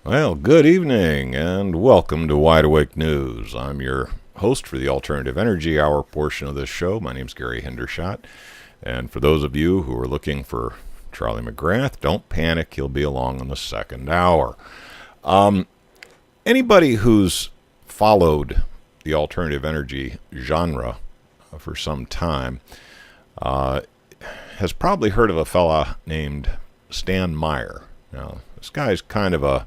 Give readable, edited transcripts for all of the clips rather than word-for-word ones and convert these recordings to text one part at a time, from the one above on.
Well, good evening and welcome to Wide Awake News. I'm your host for the Alternative Energy Hour portion of this show. My name's Gary Hendershot. And for those of you who are looking for Charlie McGrath, don't panic. He'll be along in the second hour. Anybody who's followed the alternative energy genre for some time has probably heard of a fella named Stan Meyer. Now, this guy's kind of a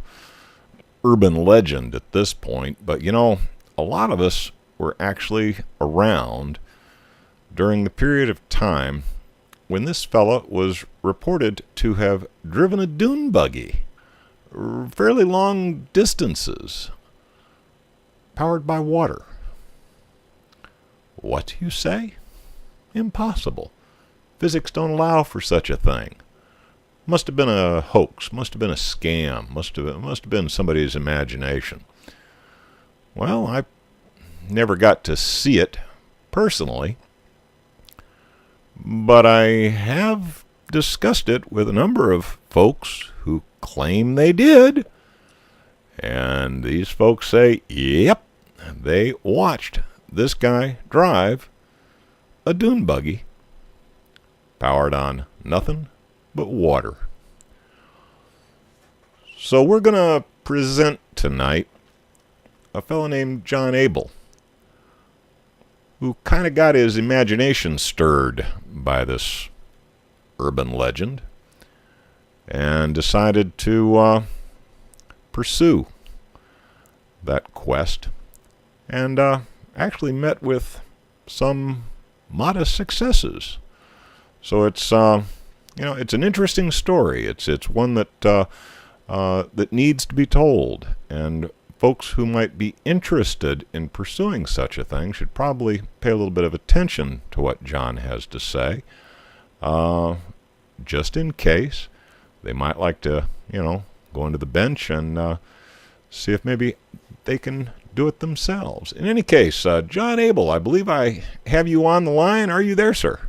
urban legend at this point, but a lot of us were actually around during the period of time when this fella was reported to have driven a dune buggy fairly long distances, powered by water. What you say? Impossible. Physics don't allow for such a thing. Must have been a hoax, must have been a scam, must have been somebody's imagination. Well, I never got to see it personally, but I have discussed it with a number of folks who claim they did. And these folks say, yep, they watched this guy drive a dune buggy powered on nothing but water. So we're going to present tonight a fellow named Jon Abel, who kind of got his imagination stirred by this urban legend and decided to pursue that quest, and actually met with some modest successes. So it's it's an interesting story. It's one that that needs to be told, and folks who might be interested in pursuing such a thing should probably pay a little bit of attention to what Jon has to say, just in case they might like to, go into the bench and see if maybe they can do it themselves. In any case, Jon Abel, I believe I have you on the line. Are you there, sir?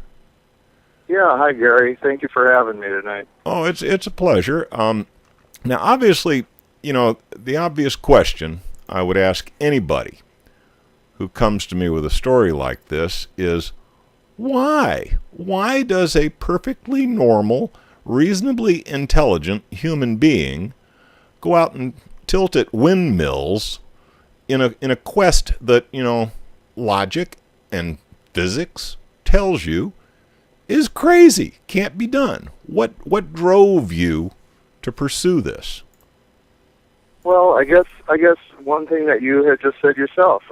Yeah, hi Gary. Thank you for having me tonight. Oh, it's a pleasure. Now, obviously, the obvious question I would ask anybody who comes to me with a story like this is, why? Why does a perfectly normal, reasonably intelligent human being go out and tilt at windmills in a quest that, logic and physics tells you is crazy, can't be done? What drove you to pursue this? Well, I guess one thing that you had just said yourself,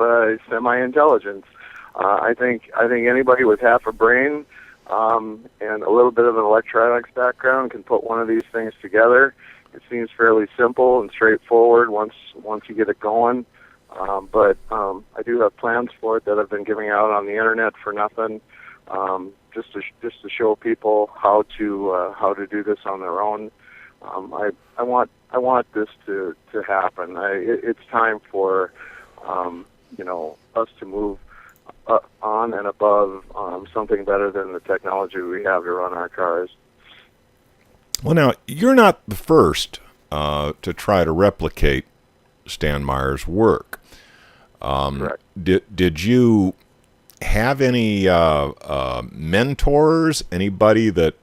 semi-intelligence. I think anybody with half a brain and a little bit of an electronics background can put one of these things together. It seems fairly simple and straightforward once you get it going. But I do have plans for it that I've been giving out on the internet for nothing, just to show people how to do this on their own. I want this to happen. It's time for us to move on and above something better than the technology we have to run our cars. Well, now, you're not the first to try to replicate Stan Meyer's work. Correct. Did you have any mentors, anybody that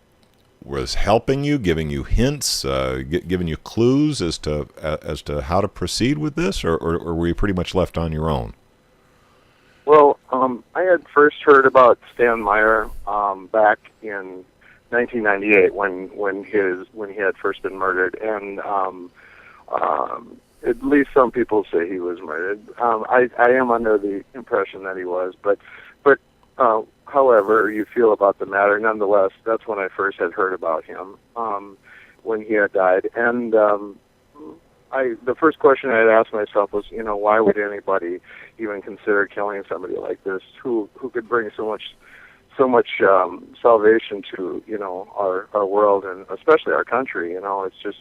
was helping you, giving you hints, giving you clues as to how to proceed with this, or were you pretty much left on your own? Well, I had first heard about Stan Meyer back in 1998 when he had first been murdered, and at least some people say he was murdered. I am under the impression that he was, but however you feel about the matter, nonetheless, that's when I first had heard about him, when he had died. And the first question I had asked myself was, why would anybody even consider killing somebody like this, who could bring so much salvation to our world and especially our country. It's just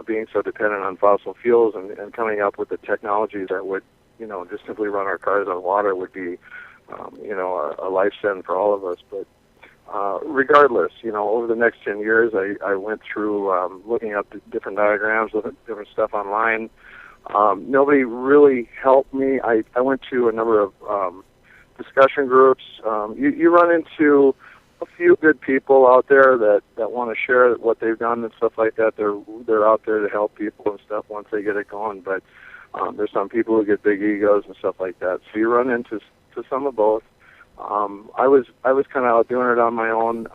being so dependent on fossil fuels and coming up with the technology that would just simply run our cars on water would be a life sentence for all of us. But regardless, over the next 10 years, I went through looking up different diagrams, looking at different stuff online. Nobody really helped me. I went to a number of discussion groups. You run into a few good people out there that want to share what they've done and stuff like that. They're out there to help people and stuff once they get it going. But there's some people who get big egos and stuff like that. So you run into some of both. I was kind of out doing it on my own.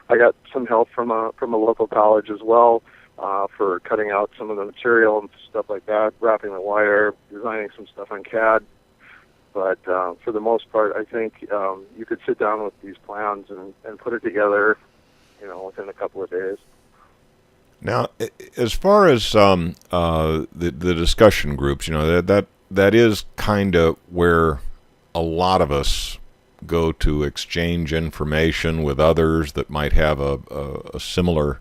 I got some help from a local college as well for cutting out some of the material and stuff like that, wrapping the wire, designing some stuff on CAD. But for the most part, I think you could sit down with these plans and put it together, within a couple of days. Now, as far as the discussion groups, that is kind of where a lot of us go to exchange information with others that might have a similar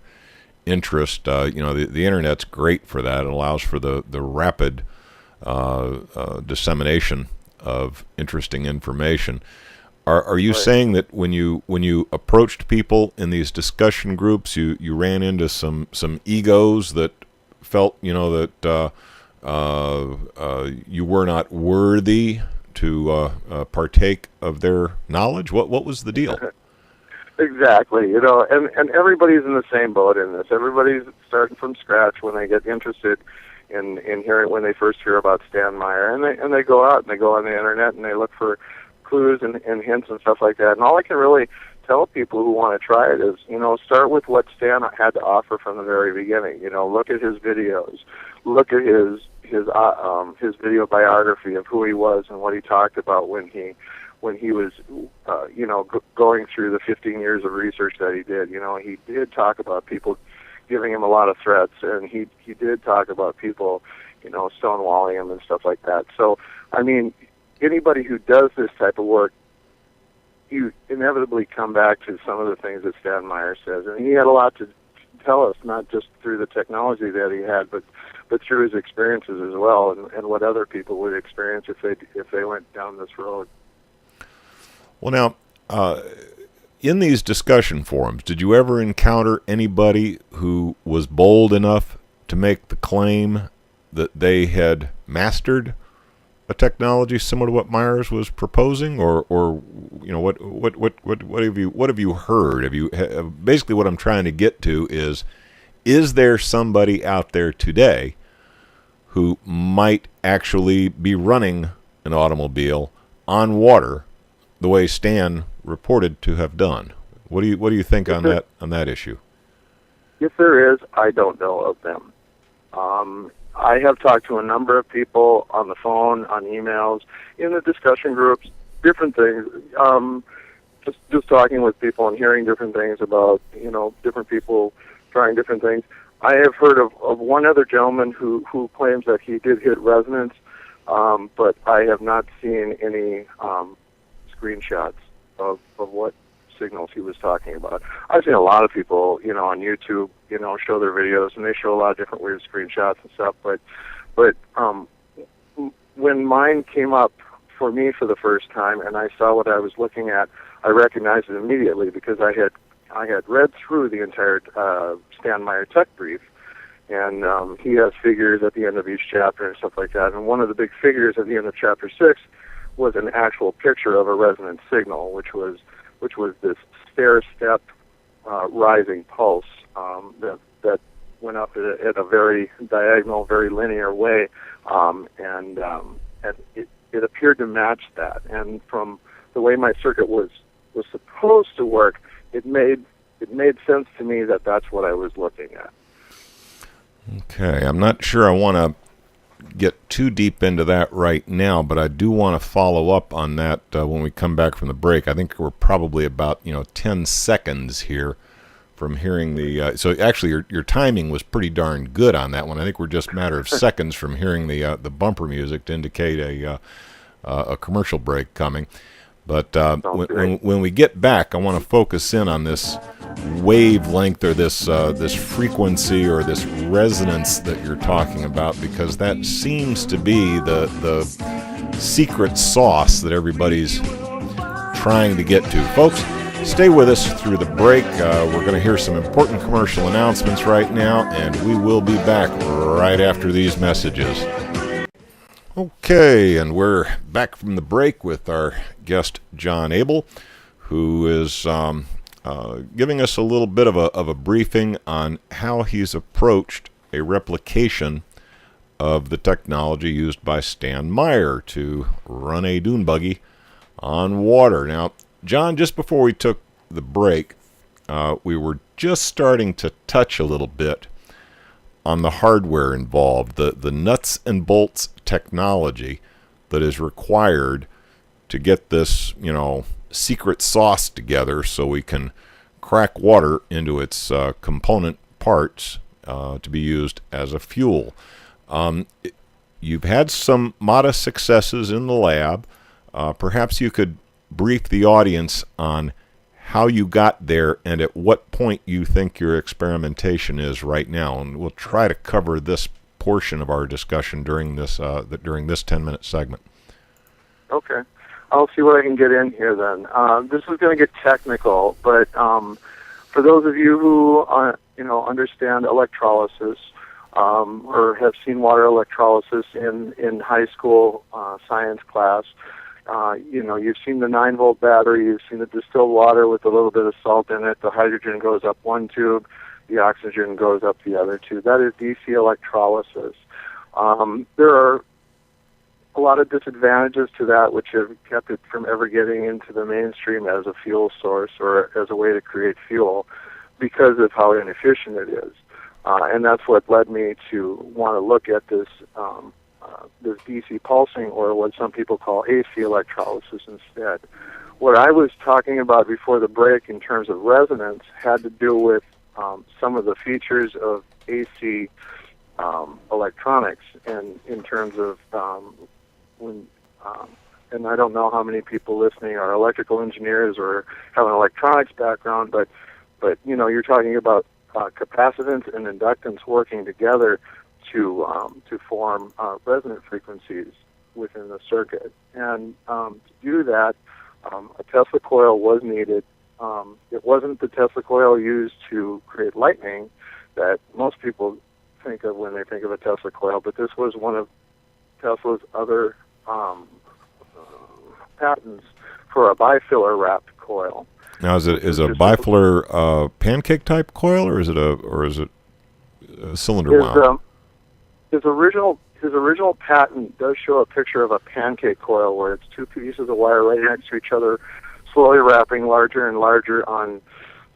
interest. The internet's great for that. It allows for the rapid dissemination of interesting information. Are you saying that when you approached people in these discussion groups, you ran into some egos that felt that you were not worthy to partake of their knowledge? What was the deal? Exactly, and everybody's in the same boat in this. Everybody's starting from scratch when they get interested in hearing, when they first hear about Stan Meyer, and they go out and they go on the internet and they look for clues and hints and stuff like that. And all I can really tell people who want to try it is, start with what Stan had to offer from the very beginning. Look at his videos, look at his video biography of who he was and what he talked about when he was, going through the 15 years of research that he did. He did talk about people giving him a lot of threats, and he did talk about people, stonewalling him and stuff like that. So, I mean, anybody who does this type of work, you inevitably come back to some of the things that Stan Meyer says. And he had a lot to tell us, not just through the technology that he had, but through his experiences as well, and what other people would experience if they went down this road. Well, now, in these discussion forums, did you ever encounter anybody who was bold enough to make the claim that they had mastered a technology similar to what Myers was proposing, or what have you heard? Basically what I'm trying to get to is there somebody out there today who might actually be running an automobile on water the way Stan reported to have done? What do you think on that issue? If there is, I don't know of them. I have talked to a number of people on the phone, on emails, in the discussion groups, different things. Just talking with people and hearing different things about, different people trying different things. I have heard of one other gentleman who claims that he did hit resonance, but I have not seen any screenshots of what signals he was talking about. I've seen a lot of people, on YouTube, show their videos, and they show a lot of different weird screenshots and stuff. But when mine came up for me for the first time, and I saw what I was looking at, I recognized it immediately because I had read through the entire Stan Meyer tech brief, and he has figures at the end of each chapter and stuff like that. And one of the big figures at the end of chapter 6 was an actual picture of a resonant signal, which was this stair-step rising pulse that went up at a very diagonal, very linear way, and it appeared to match that. And from the way my circuit was supposed to work, it made sense to me that that's what I was looking at. Okay, I'm not sure I want to get too deep into that right now, but I do want to follow up on that when we come back from the break. I think we're probably about 10 seconds here from hearing the so actually your timing was pretty darn good on that one. I think we're just a matter of seconds from hearing the bumper music to indicate a commercial break coming. But when we get back, I want to focus in on this wavelength or this frequency or this resonance that you're talking about, because that seems to be the secret sauce that everybody's trying to get to. Folks, Stay with us through the break. We're going to hear some important commercial announcements right now, and we will be back right after these messages. Okay, and we're back from the break with our guest, Jon Abel, who is giving us a little bit of a briefing on how he's approached a replication of the technology used by Stan Meyer to run a dune buggy on water. Now, Jon, just before we took the break, we were just starting to touch a little bit on the hardware involved, the nuts and bolts technology that is required to get this, secret sauce together so we can crack water into its component parts to be used as a fuel. You've had some modest successes in the lab. Perhaps you could brief the audience on how you got there and at what point you think your experimentation is right now. And we'll try to cover this portion of our discussion during this 10-minute segment. Okay. I'll see what I can get in here then. This is going to get technical, but for those of you who understand electrolysis or have seen water electrolysis in high school science class, you've seen the 9-volt battery, you've seen the distilled water with a little bit of salt in it. The hydrogen goes up one tube, the oxygen goes up the other tube. That is DC electrolysis. There are a lot of disadvantages to that, which have kept it from ever getting into the mainstream as a fuel source or as a way to create fuel because of how inefficient it is. And that's what led me to want to look at this DC pulsing, or what some people call AC electrolysis instead. What I was talking about before the break in terms of resonance had to do with some of the features of AC electronics, and in terms of and I don't know how many people listening are electrical engineers or have an electronics background, but you're talking about capacitance and inductance working together to form resonant frequencies within the circuit. And to do that, a Tesla coil was needed. It wasn't the Tesla coil used to create lightning that most people think of when they think of a Tesla coil, but this was one of Tesla's other patents for a bifiller wrapped coil. Now, is a bifiller pancake type coil, or is it a cylinder wound? His original patent does show a picture of a pancake coil where it's two pieces of wire right next to each other, slowly wrapping larger and larger on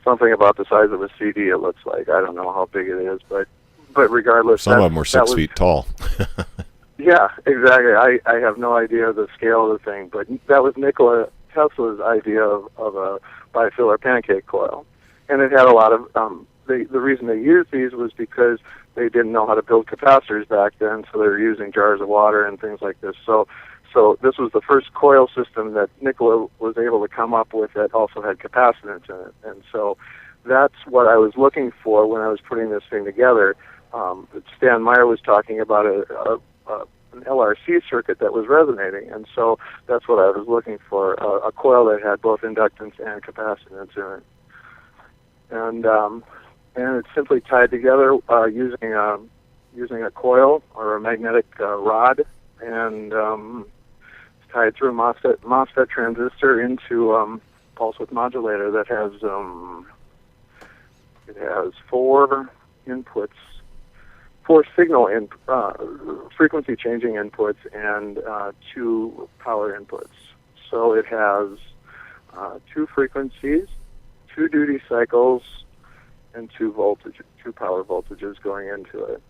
something about the size of a CD. It looks like. I don't know how big it is, but regardless, some of them were 6 feet tall. Yeah, exactly. I have no idea the scale of the thing, but that was Nikola Tesla's idea of a bifiller pancake coil, and it had a lot of. The reason they used these was because they didn't know how to build capacitors back then, so they were using jars of water and things like this. So this was the first coil system that Nikola was able to come up with that also had capacitance in it, and so that's what I was looking for when I was putting this thing together. Stan Meyer was talking about an LRC circuit that was resonating, and so that's what I was looking for, a coil that had both inductance and capacitance in it. And it's simply tied together using a coil or a magnetic rod, and it's tied through a MOSFET transistor into pulse width modulator that has it has 4 inputs, 4 signal frequency changing inputs, and 2 power inputs. So it has 2 frequencies, 2 duty cycles, and 2 power voltages going into it.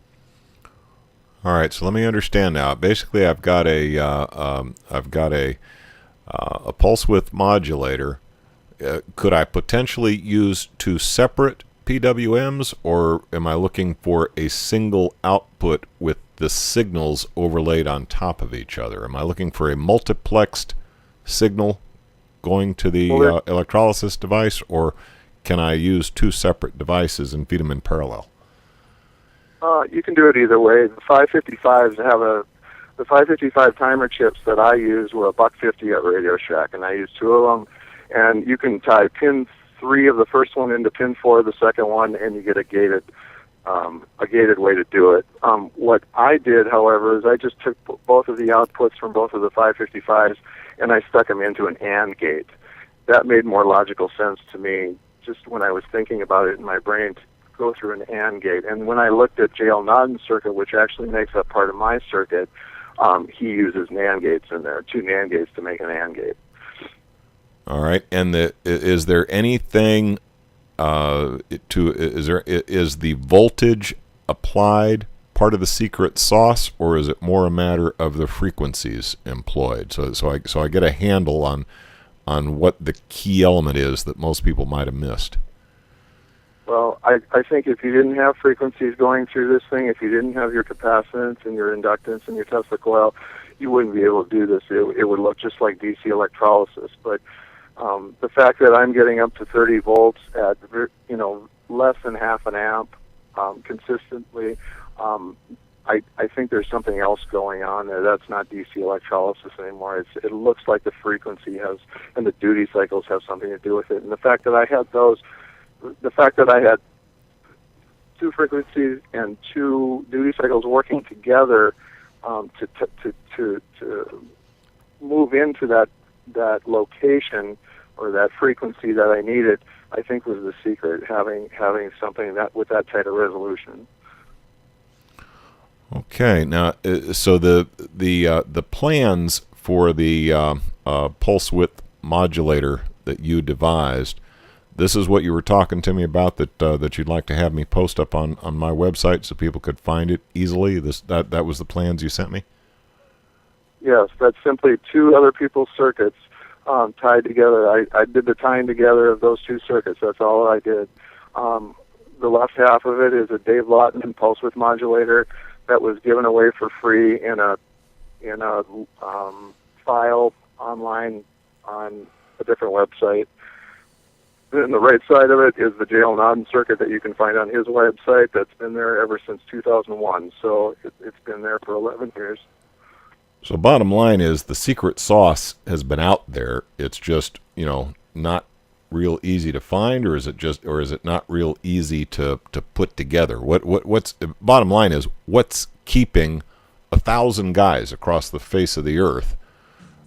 All right, so let me understand now. Basically, I've got a pulse width modulator. Could I potentially use 2 separate PWMs, or am I looking for a single output with the signals overlaid on top of each other? Am I looking for a multiplexed signal going to the electrolysis device, or can I use 2 separate devices and feed them in parallel? You can do it either way. The 555s have the 555 timer chips that I use were $150 at Radio Shack, and I used 2 of them. and you can tie pin 3 of the first one into pin 4 of the second one, and you get a gated way to do it. What I did, however, is I just took both of the outputs from both of the 555s and I stuck them into an AND gate. That made more logical sense to me just when I was thinking about it in my brain to go through an AND gate. And when I looked at J.L. Nodden's circuit, which actually makes up part of my circuit, he uses NAND gates in there, 2 NAND gates to make an AND gate. All right. And is there anything is the voltage applied part of the secret sauce, or is it more a matter of the frequencies employed? So I get a handle on what the key element is that most people might have missed. Well, I think if you didn't have frequencies going through this thing, if you didn't have your capacitance and your inductance and your Tesla coil, you wouldn't be able to do this. It would look just like DC electrolysis. But the fact that I'm getting up to 30 volts at less than half an amp consistently, I think there's something else going on there. That's not DC electrolysis anymore. It looks like the frequency has and the duty cycles have something to do with it. And the fact that I had 2 frequencies and 2 duty cycles working together to move into that location or that frequency that I needed, I think was the secret, having something that with that type of resolution. Okay, now so the plans for the pulse width modulator that you devised, this is what you were talking to me about that you'd like to have me post up on my website so people could find it easily. That was the plans you sent me? Yes, that's simply 2 other people's circuits tied together. I did the tying together of those 2 circuits. That's all I did. The left half of it is a Dave Lawton pulse width modulator that was given away for free in a file online on a different website. And the right side of it is the J.L. Nodden circuit that you can find on his website that's been there ever since 2001. So it's been there for 11 years. So bottom line is the secret sauce has been out there. It's just, not real easy to find, or is it not real easy to put together? What's bottom line is, what's keeping 1,000 guys across the face of the earth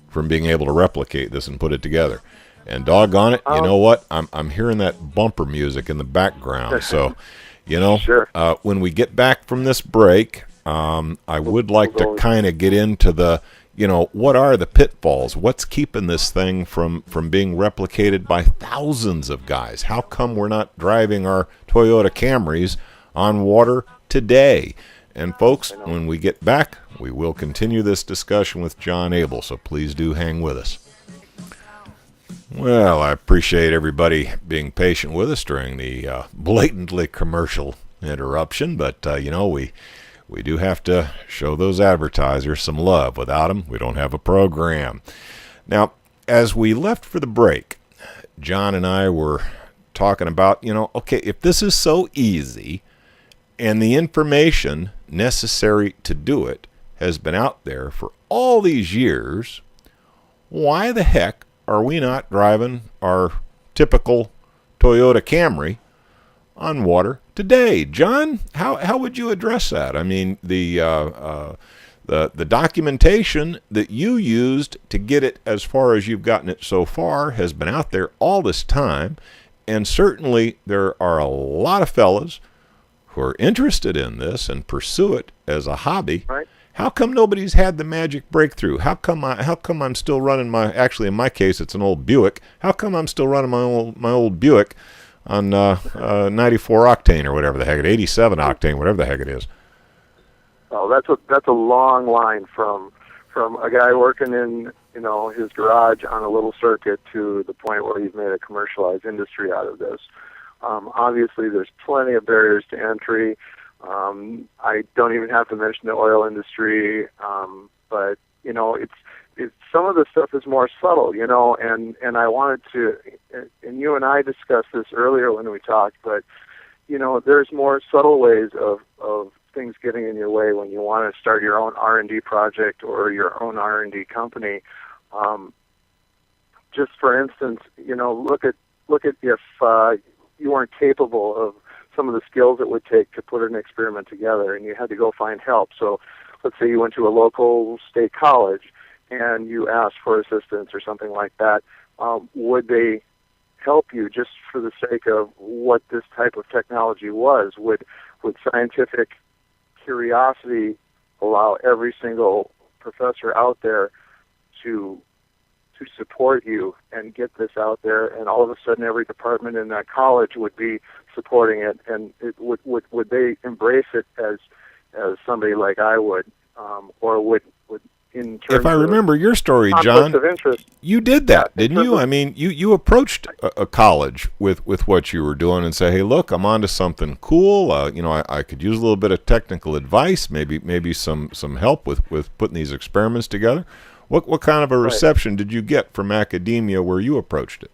from being able to replicate this and put it together? And doggone it, you know what? I'm hearing that bumper music in the background. So, Sure. When we get back from this break, I would like to kind of get into the, what are the pitfalls? What's keeping this thing from being replicated by thousands of guys? How come we're not driving our Toyota Camrys on water today? And folks, when we get back, we will continue this discussion with Jon Abel, so please do hang with us. Well, I appreciate everybody being patient with us during the blatantly commercial interruption, but, we do have to show those advertisers some love. Without them, we don't have a program. Now, as we left for the break, Jon and I were talking about, okay, if this is so easy and the information necessary to do it has been out there for all these years, why the heck are we not driving our typical Toyota Camry on water today? Jon, how would you address that? I mean, the documentation that you used to get it as far as you've gotten it so far has been out there all this time, and certainly there are a lot of fellas who are interested in this and pursue it as a hobby. Right. How come nobody's had the magic breakthrough? How come I'm still running actually in my case it's an old Buick. How come I'm still running my old Buick on 94 octane or whatever the heck it is, 87 octane, whatever the heck it is? Oh, that's a long line from a guy working in his garage on a little circuit to the point where he's made a commercialized industry out of this. Obviously, there's plenty of barriers to entry. I don't even have to mention the oil industry, but it's some of the stuff is more subtle, and I wanted to, and you and I discussed this earlier when we talked, but there's more subtle ways of things getting in your way when you want to start your own R&D project or your own R&D company. just for instance, look at if you weren't capable of some of the skills it would take to put an experiment together, and you had to go find help. So, let's say you went to a local state college and you asked for assistance or something like that. Would they help you just for the sake of what this type of technology was? Would scientific curiosity allow every single professor out there to support you and get this out there, and all of a sudden every department in that college would be supporting it, and would they embrace it as somebody like I would, or would in terms if I remember your story, John, of interest, you did that, didn't you? I mean, you approached a college with what you were doing and say, hey, look, I'm onto something cool. I could use a little bit of technical advice, maybe some help with putting these experiments together. What kind of a reception did you get from academia where you approached it?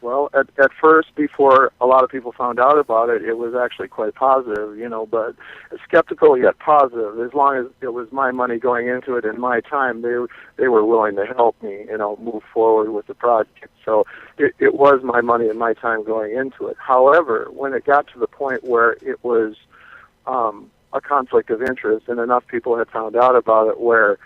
Well, at first, before a lot of people found out about it, it was actually quite positive, but skeptical yet positive. As long as it was my money going into it and my time, they were willing to help me, move forward with the project. So it was my money and my time going into it. However, when it got to the point where it was a conflict of interest and enough people had found out about it where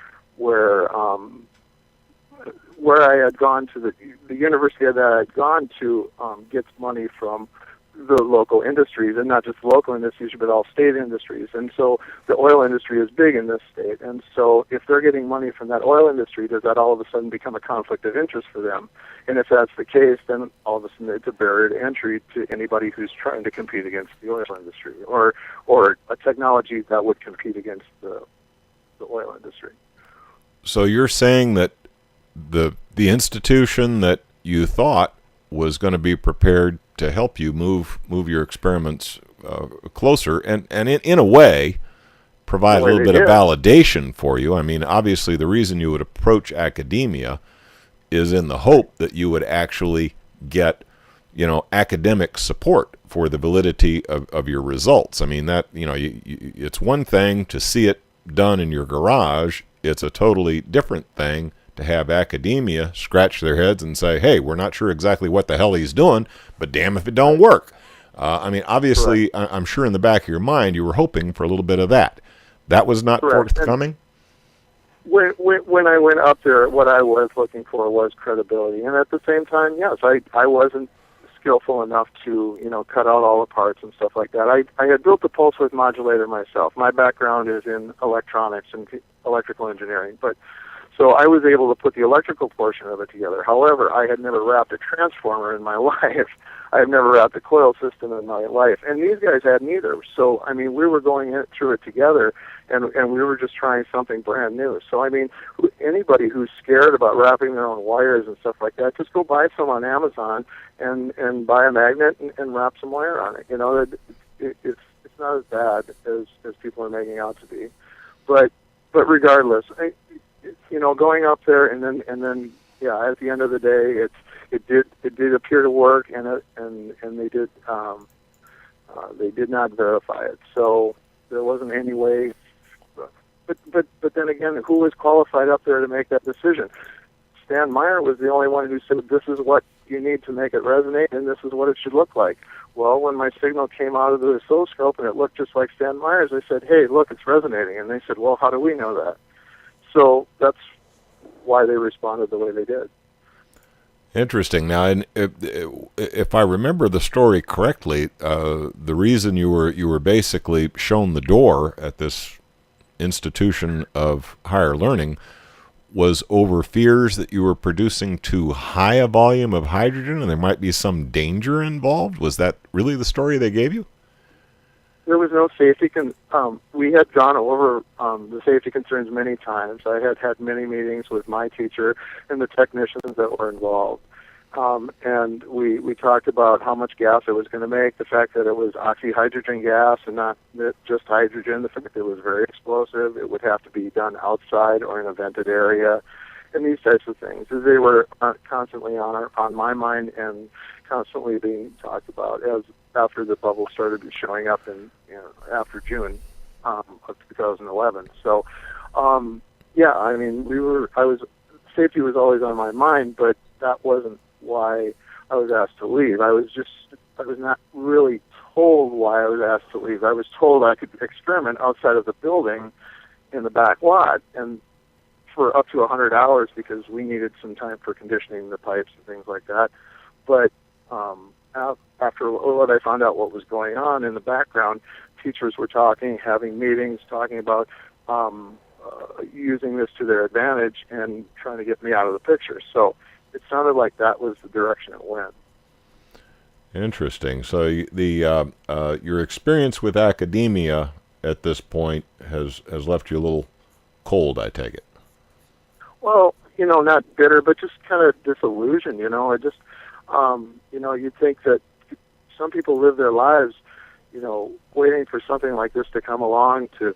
I had gone to the university that I had gone to gets money from the local industries, and not just local industries, but all state industries. And so the oil industry is big in this state. And so if they're getting money from that oil industry, does that all of a sudden become a conflict of interest for them? And if that's the case, then all of a sudden it's a barrier to entry to anybody who's trying to compete against the oil industry, or a technology that would compete against the oil industry. So you're saying that the institution that you thought was going to be prepared to help you move your experiments closer and in a way provide a little bit of validation for you. I mean, obviously the reason you would approach academia is in the hope that you would actually get academic support for the validity of your results. I mean, that it's one thing to see it done in your garage. It's a totally different thing to have academia scratch their heads and say, hey, we're not sure exactly what the hell he's doing, but damn if it don't work. I mean, obviously, I'm sure in the back of your mind you were hoping for a little bit of that. That was not forthcoming? When I went up there, what I was looking for was credibility. And at the same time, yes, I wasn't skillful enough to, cut out all the parts and stuff like that. I had built the pulse width modulator myself. My background is in electronics and electrical engineering, but so I was able to put the electrical portion of it together. However, I had never wrapped a transformer in my life. I had never wrapped a coil system in my life, and these guys hadn't either. So, I mean, we were going through it together, and we were just trying something brand new. So, I mean, anybody who's scared about wrapping their own wires and stuff like that, just go buy some on Amazon and buy a magnet and wrap some wire on it. It's not as bad as people are making out to be. But regardless, going up there and then yeah, at the end of the day, it did appear to work, and they did not verify it. So there wasn't any way. But then again, who was qualified up there to make that decision? Stan Meyer was the only one who said, this is what you need to make it resonate, and this is what it should look like. Well, when my signal came out of the oscilloscope and it looked just like Stan Meyer's, I said, hey, look, it's resonating. And they said, well, how do we know that? So that's why they responded the way they did. Interesting. Now, if I remember the story correctly, the reason you were basically shown the door at this institution of higher learning was over fears that you were producing too high a volume of hydrogen and there might be some danger involved. Was that really the story they gave you? There was no safety. We had gone over the safety concerns many times. I had many meetings with my teacher and the technicians that were involved. And we talked about how much gas it was going to make, the fact that it was oxyhydrogen gas and not just hydrogen, the fact that it was very explosive, it would have to be done outside or in a vented area, and these types of things. They were constantly on my mind and constantly being talked about as after the bubble started showing up after June of 2011. So, yeah, I mean, safety was always on my mind, but that wasn't why I was asked to leave. I was not really told why I was asked to leave. I was told I could experiment outside of the building in the back lot, and for up to 100 hours because we needed some time for conditioning the pipes and things like that. But after what I found out what was going on in the background, teachers were talking, having meetings, talking about using this to their advantage and trying to get me out of the picture. So it sounded like that was the direction it went. Interesting. So your experience with academia at this point has left you a little cold, I take it. Well, not bitter, but just kind of disillusioned. I just, you'd think that some people live their lives, waiting for something like this to come along to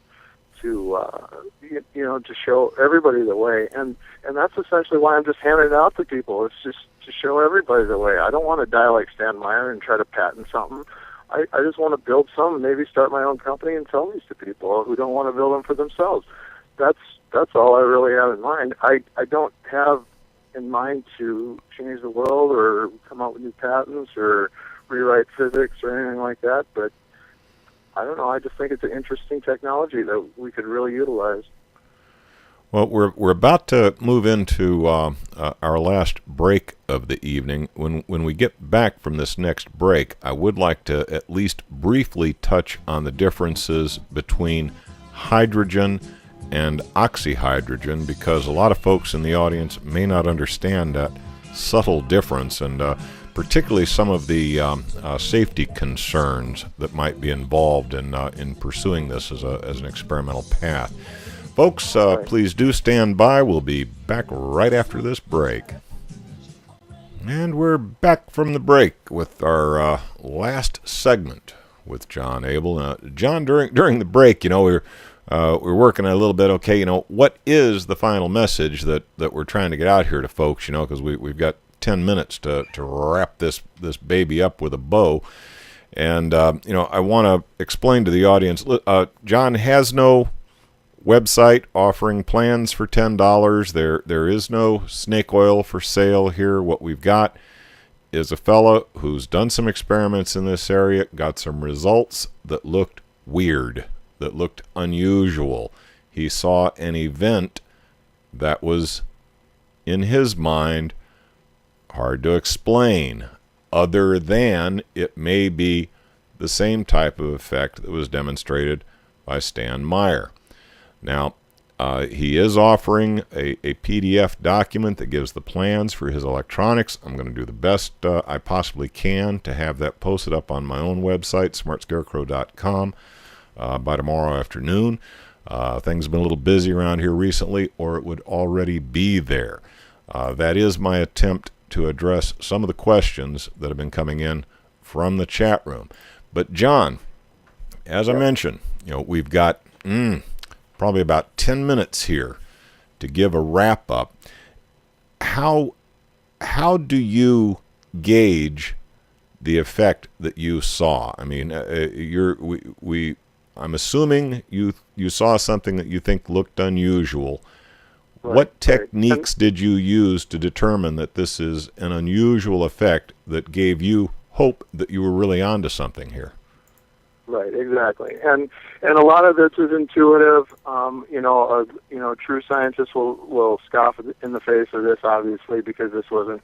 show everybody the way, and that's essentially why I'm just handing it out to people. It's just to show everybody the way. I don't want to die like Stan Meyer and try to patent something. I just want to build some, maybe start my own company and sell these to people who don't want to build them for themselves. That's all I really have in mind. I don't have in mind to change the world or come out with new patents or rewrite physics or anything like that, but I don't know. I just think it's an interesting technology that we could really utilize. Well, we're about to move into our last break of the evening. When we get back from this next break, I would like to at least briefly touch on the differences between hydrogen and oxyhydrogen, because a lot of folks in the audience may not understand that subtle difference, and particularly some of the safety concerns that might be involved in pursuing this as an experimental path. Folks, please do stand by. We'll be back right after this break. And we're back from the break with our last segment with Jon Abel. Jon, during the break, we're working a little bit. Okay, what is the final message that we're trying to get out here to folks? Because we've got 10 minutes to wrap this baby up with a bow. And, I want to explain to the audience, Jon has no website offering plans for $10. There is no snake oil for sale here. What we've got is a fella who's done some experiments in this area, got some results that looked weird, that looked unusual. He saw an event that was, in his mind, hard to explain, other than it may be the same type of effect that was demonstrated by Stan Meyer. Now, he is offering a PDF document that gives the plans for his electronics. I'm going to do the best I possibly can to have that posted up on my own website, smartscarecrow.com, by tomorrow afternoon. Things have been a little busy around here recently, or it would already be there. That is my attempt to address some of the questions that have been coming in from the chat room. But Jon, as I mentioned, we've got probably about 10 minutes here to give a wrap up. How do you gauge the effect that you saw? I mean, I'm assuming you saw something that you think looked unusual. Right. What techniques did you use to determine that this is an unusual effect that gave you hope that you were really onto something here? Right, exactly, and a lot of this is intuitive. True scientists will scoff in the face of this, obviously, because this wasn't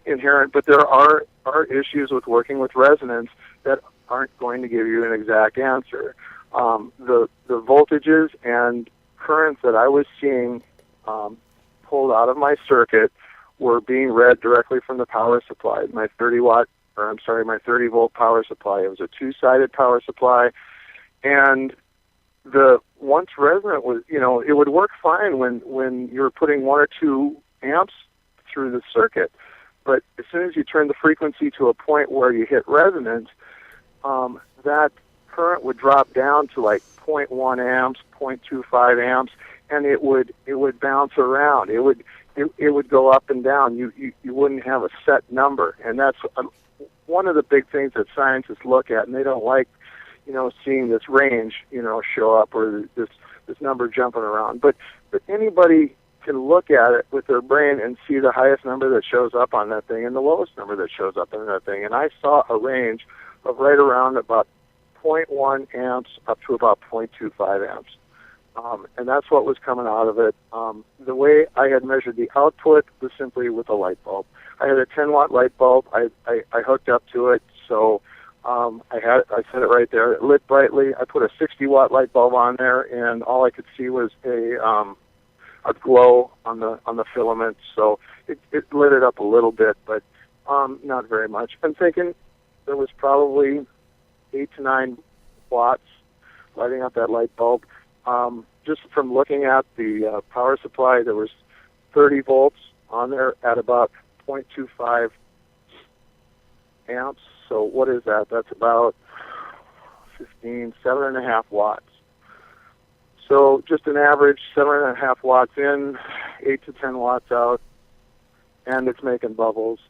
inherent. But there are issues with working with resonance that aren't going to give you an exact answer. The voltages and currents that I was seeing pulled out of my circuit were being read directly from the power supply. My 30 volt power supply. It was a two-sided power supply, and the once resonant was, it would work fine when you were putting 1 or 2 amps through the circuit, but as soon as you turn the frequency to a point where you hit resonance, that current would drop down to like 0.1 amps, 0.25 amps, and it would bounce around. It would go up and down. You wouldn't have a set number, and that's one of the big things that scientists look at, and they don't like, seeing this range, show up or this number jumping around. But anybody can look at it with their brain and see the highest number that shows up on that thing and the lowest number that shows up on that thing. And I saw a range of right around about 0.1 amps up to about 0.25 amps. And that's what was coming out of it. The way I had measured the output was simply with a light bulb. I had a 10-watt light bulb. I hooked up to it, so I set it right there. It lit brightly. I put a 60-watt light bulb on there, and all I could see was a glow on the filament. So it lit it up a little bit, but not very much. I'm thinking there was probably 8 to 9 watts lighting up that light bulb. Just from looking at the power supply, there was 30 volts on there at about 0.25 amps. So what is that? That's about 7.5 watts. So just an average 7.5 watts in, 8 to 10 watts out, and it's making bubbles.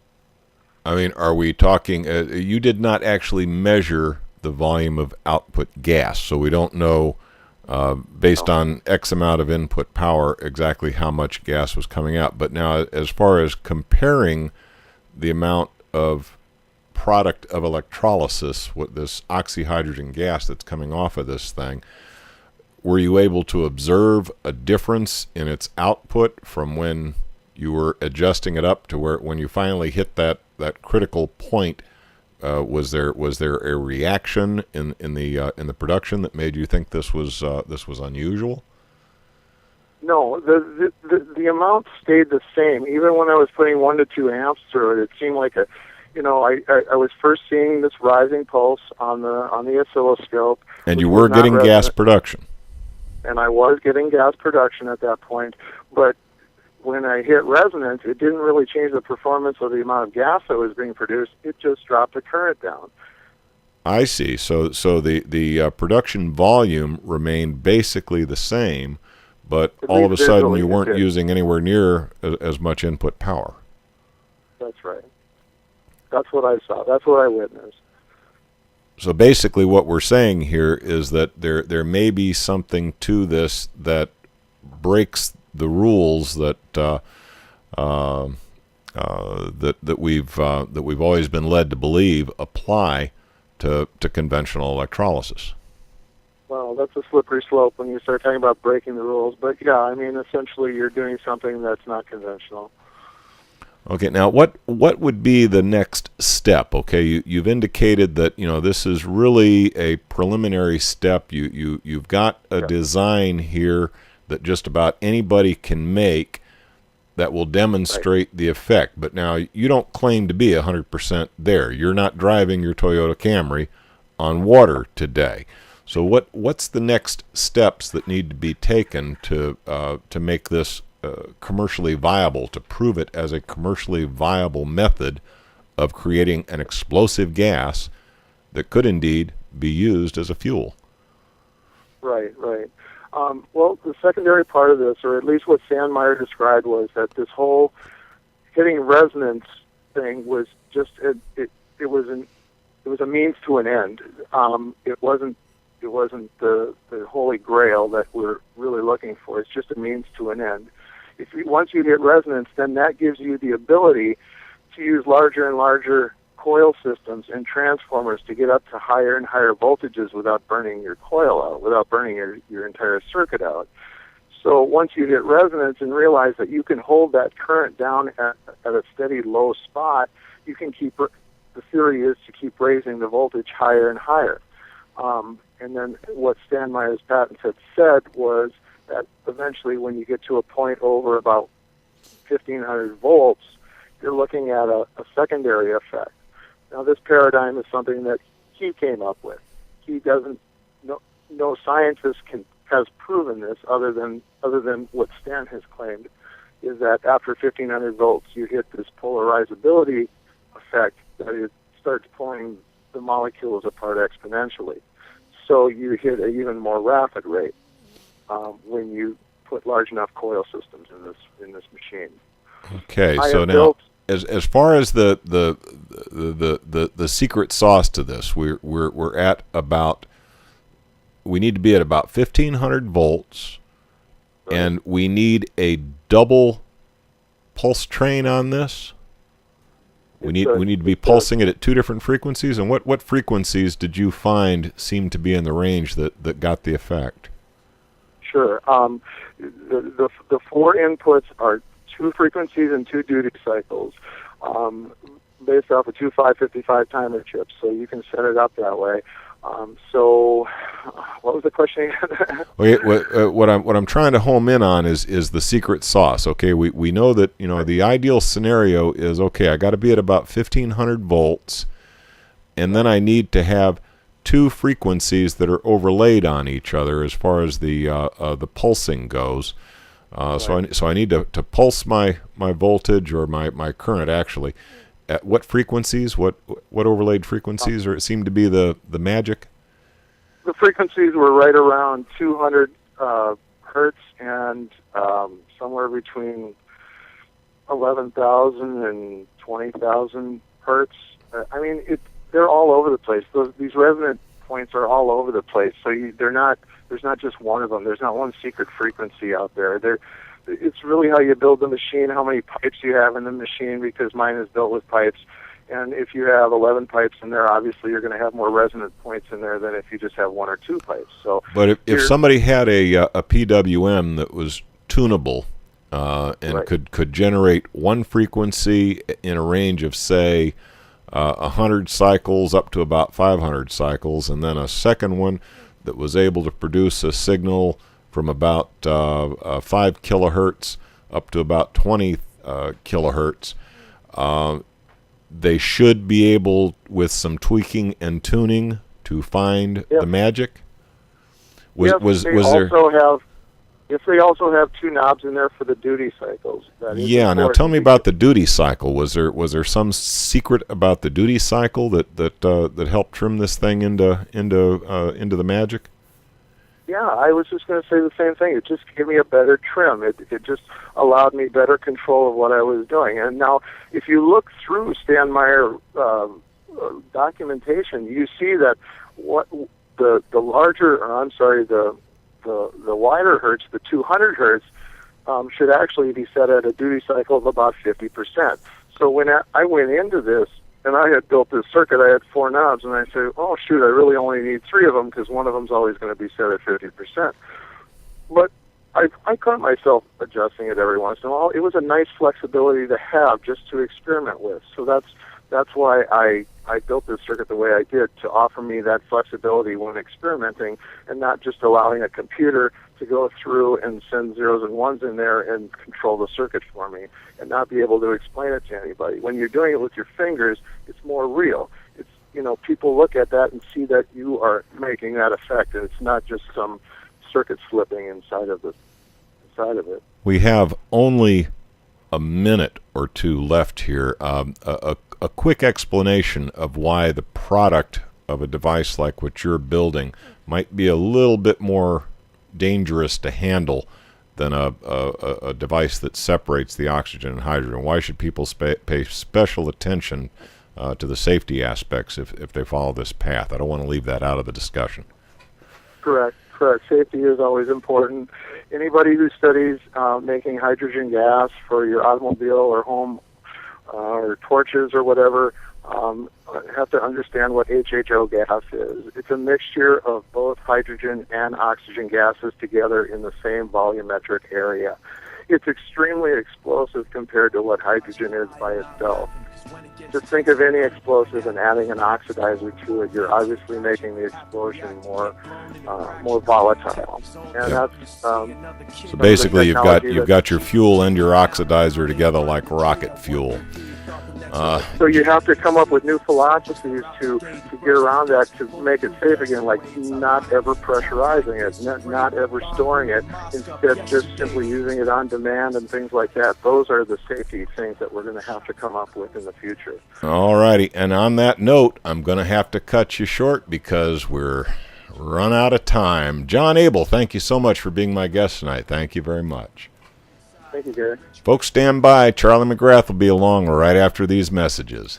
I mean, are we talking, you did not actually measure the volume of output gas, so we don't know based on X amount of input power exactly how much gas was coming out. But now, as far as comparing the amount of product of electrolysis, what this oxyhydrogen gas that's coming off of this thing, were you able to observe a difference in its output from when you were adjusting it up to where when you finally hit that critical point? Was there a reaction in the production that made you think this was unusual? No, the amount stayed the same. Even when I was putting 1 to 2 amps through it, it seemed like I was first seeing this rising pulse on the oscilloscope. And you were getting gas production. And I was getting gas production at that point, but when I hit resonance, it didn't really change the performance of the amount of gas that was being produced. It just dropped the current down. I see. So the production volume remained basically the same, but all of a sudden you weren't using anywhere near as much input power. That's right. That's what I saw. That's what I witnessed. So basically what we're saying here is that there may be something to this that breaks the rules that we've always been led to believe apply to conventional electrolysis. Well, that's a slippery slope when you start talking about breaking the rules. But yeah, I mean, essentially you're doing something that's not conventional. Okay, now what would be the next step? Okay, you've indicated that this is really a preliminary step. You've got a design here that just about anybody can make that will demonstrate the effect. But now you don't claim to be 100% there. You're not driving your Toyota Camry on water today. So what's the next steps that need to be taken to make this commercially viable, to prove it as a commercially viable method of creating an explosive gas that could indeed be used as a fuel? Right. Well, the secondary part of this, or at least what Sandmeyer described, was that this whole hitting resonance thing was just it was a means to an end. It wasn't the holy grail that we're really looking for. It's just a means to an end. Once you hit resonance, then that gives you the ability to use larger and larger coil systems and transformers to get up to higher and higher voltages without burning your coil out, without burning your entire circuit out. So once you hit resonance and realize that you can hold that current down at a steady low spot, you can the theory is to keep raising the voltage higher and higher. And then what Stanmeyer's patents had said was that eventually when you get to a point over about 1,500 volts, you're looking at a secondary effect. Now, this paradigm is something that he came up with. He doesn't. No scientist has proven this other than what Stan has claimed, is that after 1,500 volts, you hit this polarizability effect that it starts pulling the molecules apart exponentially. So you hit an even more rapid rate when you put large enough coil systems in this machine. Okay, so now, as far as the secret sauce to this, we're at about, we need to be at about 1,500 volts, And we need a double pulse train on this. We need to be pulsing it at two different frequencies. And what frequencies did you find seemed to be in the range that got the effect? Sure. The four inputs are two frequencies and two duty cycles, based off of two 555 timer chips. So you can set it up that way. So, what was the question again? What I'm trying to home in on is the secret sauce. Okay, we know that the ideal scenario is, okay, I got to be at about 1500 volts, and then I need to have two frequencies that are overlaid on each other as far as the pulsing goes. So I need to pulse my voltage or my current actually. At what frequencies? What overlaid frequencies? Or it seemed to be the magic? The frequencies were right around 200 hertz and somewhere between 11,000 and 20,000 hertz. They're all over the place. These resonant points are all over the place. So there's not just one of them. There's not one secret frequency out there. It's really how you build the machine, how many pipes you have in the machine, because mine is built with pipes. And if you have 11 pipes in there, obviously you're going to have more resonant points in there than if you just have one or two pipes. So, but if somebody had a PWM that was tunable and could generate one frequency in a range of, say, 100 cycles up to about 500 cycles, and then a second one that was able to produce a signal from about 5 kilohertz up to about 20 kilohertz, they should be able, with some tweaking and tuning, to find the magic. If they also have two knobs in there for the duty cycles. Now tell me about the duty cycle. Was there some secret about the duty cycle that helped trim this thing into the magic? Yeah, I was just going to say the same thing. It just gave me a better trim. It just allowed me better control of what I was doing. And now, if you look through Stan Meyer documentation, you see that the wider hertz, the 200 hertz, should actually be set at a duty cycle of about 50%. So when I went into this, and I had built this circuit, I had four knobs, and I said, oh, shoot, I really only need three of them because one of them's always going to be set at 50%. But I caught myself adjusting it every once in a while. It was a nice flexibility to have just to experiment with. So that's why I built this circuit the way I did, to offer me that flexibility when experimenting and not just allowing a computer to go through and send zeros and ones in there and control the circuit for me and not be able to explain it to anybody. When you're doing it with your fingers, it's more real. It's, people look at that and see that you are making that effect, and it's not just some circuit slipping inside of it. We have only a minute or two left here. A quick explanation of why the product of a device like what you're building might be a little bit more dangerous to handle than a device that separates the oxygen and hydrogen. Why should people pay special attention to the safety aspects if they follow this path? I don't want to leave that out of the discussion. Correct. Safety is always important. Anybody who studies making hydrogen gas for your automobile or home or torches or whatever have to understand what HHO gas is. It's a mixture of both hydrogen and oxygen gases together in the same volumetric area. It's extremely explosive compared to what hydrogen is by itself. Just think of any explosive and adding an oxidizer to it. You're obviously making the explosion more volatile, and that's so basically you've got your fuel and your oxidizer together like rocket fuel. So you have to come up with new philosophies to get around that, to make it safe again, like not ever pressurizing it, not ever storing it, instead just simply using it on demand and things like that. Those are the safety things that we're going to have to come up with in the future. All righty, and on that note, I'm going to have to cut you short because we're run out of time. Jon Abel, thank you so much for being my guest tonight. Thank you very much. Thank you, Gary. Folks, stand by. Charlie McGrath will be along right after these messages.